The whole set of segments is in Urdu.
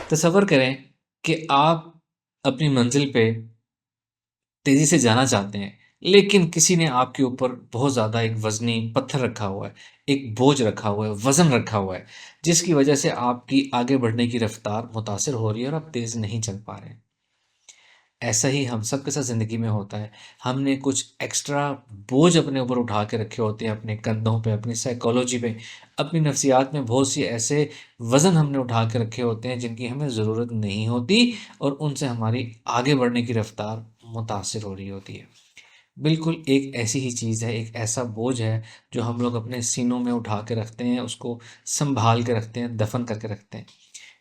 تصور کریں کہ آپ اپنی منزل پہ تیزی سے جانا چاہتے ہیں، لیکن کسی نے آپ کے اوپر بہت زیادہ ایک وزنی پتھر رکھا ہوا ہے، ایک بوجھ رکھا ہوا ہے، وزن رکھا ہوا ہے، جس کی وجہ سے آپ کی آگے بڑھنے کی رفتار متاثر ہو رہی ہے اور آپ تیز نہیں چل پا رہے ہیں۔ ایسا ہی ہم سب کے ساتھ زندگی میں ہوتا ہے۔ ہم نے کچھ ایکسٹرا بوجھ اپنے اوپر اٹھا کے رکھے ہوتے ہیں، اپنے کندھوں پہ، اپنی سائیکالوجی پہ، اپنی نفسیات میں بہت سی ایسے وزن ہم نے اٹھا کے رکھے ہوتے ہیں جن کی ہمیں ضرورت نہیں ہوتی، اور ان سے ہماری آگے بڑھنے کی رفتار متاثر ہو رہی ہوتی ہے۔ بالکل ایک ایسی ہی چیز ہے، ایک ایسا بوجھ ہے جو ہم لوگ اپنے سینوں میں اٹھا کے رکھتے ہیں، اس کو سنبھال کے رکھتے ہیں، دفن کر کے رکھتے ہیں۔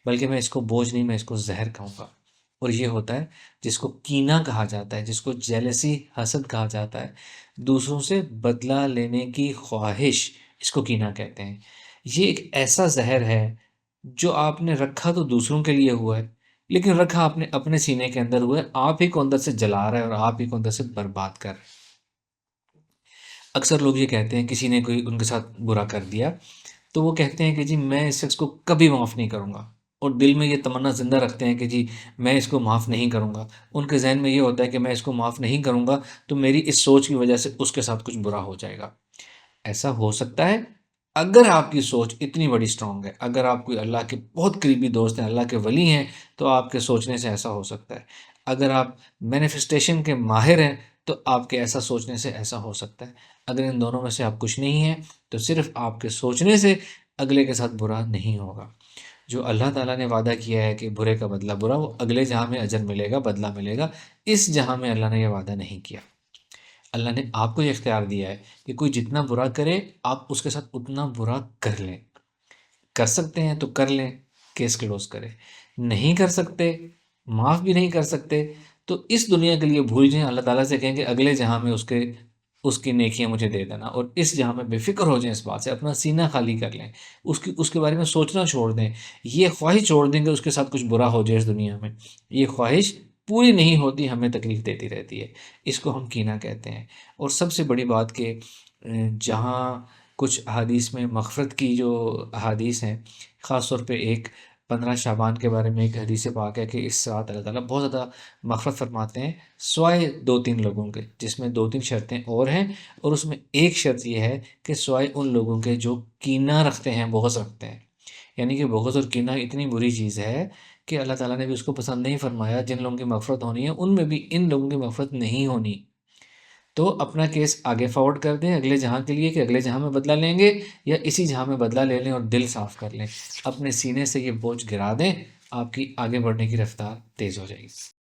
بلکہ میں اس کو بوجھ نہیں، میں اس کو زہر کہوں گا۔ اور یہ ہوتا ہے جس کو کینہ کہا جاتا ہے، جس کو جیلسی، حسد کہا جاتا ہے، دوسروں سے بدلہ لینے کی خواہش، اس کو کینہ کہتے ہیں۔ یہ ایک ایسا زہر ہے جو آپ نے رکھا تو دوسروں کے لیے ہوا ہے، لیکن رکھا آپ نے اپنے سینے کے اندر ہوا ہے، آپ ہی کو اندر سے جلا رہا ہے اور آپ ہی کو اندر سے برباد کر رہا ہے۔ اکثر لوگ یہ کہتے ہیں، کسی نے کوئی ان کے ساتھ برا کر دیا تو وہ کہتے ہیں کہ جی میں اس شخص کو کبھی معاف نہیں کروں گا، اور دل میں یہ تمنا زندہ رکھتے ہیں کہ جی میں اس کو معاف نہیں کروں گا۔ ان کے ذہن میں یہ ہوتا ہے کہ میں اس کو معاف نہیں کروں گا تو میری اس سوچ کی وجہ سے اس کے ساتھ کچھ برا ہو جائے گا۔ ایسا ہو سکتا ہے اگر آپ کی سوچ اتنی بڑی اسٹرانگ ہے، اگر آپ کوئی اللہ کے بہت قریبی دوست ہیں، اللہ کے ولی ہیں، تو آپ کے سوچنے سے ایسا ہو سکتا ہے۔ اگر آپ مینیفسٹیشن کے ماہر ہیں تو آپ کے ایسا سوچنے سے ایسا ہو سکتا ہے۔ اگر ان دونوں میں سے آپ کچھ نہیں ہیں تو صرف آپ کے سوچنے سے اگلے کے ساتھ برا نہیں ہوگا۔ جو اللہ تعالیٰ نے وعدہ کیا ہے کہ برے کا بدلہ برا، وہ اگلے جہاں میں اجر ملے گا، بدلہ ملے گا۔ اس جہاں میں اللہ نے یہ وعدہ نہیں کیا۔ اللہ نے آپ کو یہ اختیار دیا ہے کہ کوئی جتنا برا کرے آپ اس کے ساتھ اتنا برا کر لیں۔ کر سکتے ہیں تو کر لیں، کیس کلوز کریں۔ نہیں کر سکتے، معاف بھی نہیں کر سکتے، تو اس دنیا کے لیے بھول جائیں، اللہ تعالیٰ سے کہیں کہ اگلے جہاں میں اس کی نیکیاں مجھے دے دینا، اور اس جہاں میں بے فکر ہو جائیں، اس بات سے اپنا سینہ خالی کر لیں، اس کے بارے میں سوچنا چھوڑ دیں، یہ خواہش چھوڑ دیں کہ اس کے ساتھ کچھ برا ہو جائے اس دنیا میں۔ یہ خواہش پوری نہیں ہوتی، ہمیں تکلیف دیتی رہتی ہے۔ اس کو ہم کینہ کہتے ہیں۔ اور سب سے بڑی بات کہ جہاں کچھ احادیث میں مغفرت کی جو احادیث ہیں، خاص طور پہ ایک 15 شعبان کے بارے میں ایک حدیث پاک ہے کہ اس رات اللہ تعالیٰ بہت زیادہ مغفرت فرماتے ہیں، سوائے 2-3 لوگوں کے، جس میں 2-3 شرطیں اور ہیں، اور اس میں ایک شرط یہ ہے کہ سوائے ان لوگوں کے جو کینہ رکھتے ہیں، بغض رکھتے ہیں۔ یعنی کہ بغض اور کینہ اتنی بری چیز ہے کہ اللہ تعالیٰ نے بھی اس کو پسند نہیں فرمایا۔ جن لوگوں کی مغفرت ہونی ہے ان میں بھی ان لوگوں کی مغفرت نہیں ہونی۔ تو اپنا کیس آگے فارورڈ کر دیں اگلے جہاں کے لیے کہ اگلے جہاں میں بدلہ لیں گے، یا اسی جہاں میں بدلہ لے لیں اور دل صاف کر لیں۔ اپنے سینے سے یہ بوجھ گرا دیں، آپ کی آگے بڑھنے کی رفتار تیز ہو جائے گی۔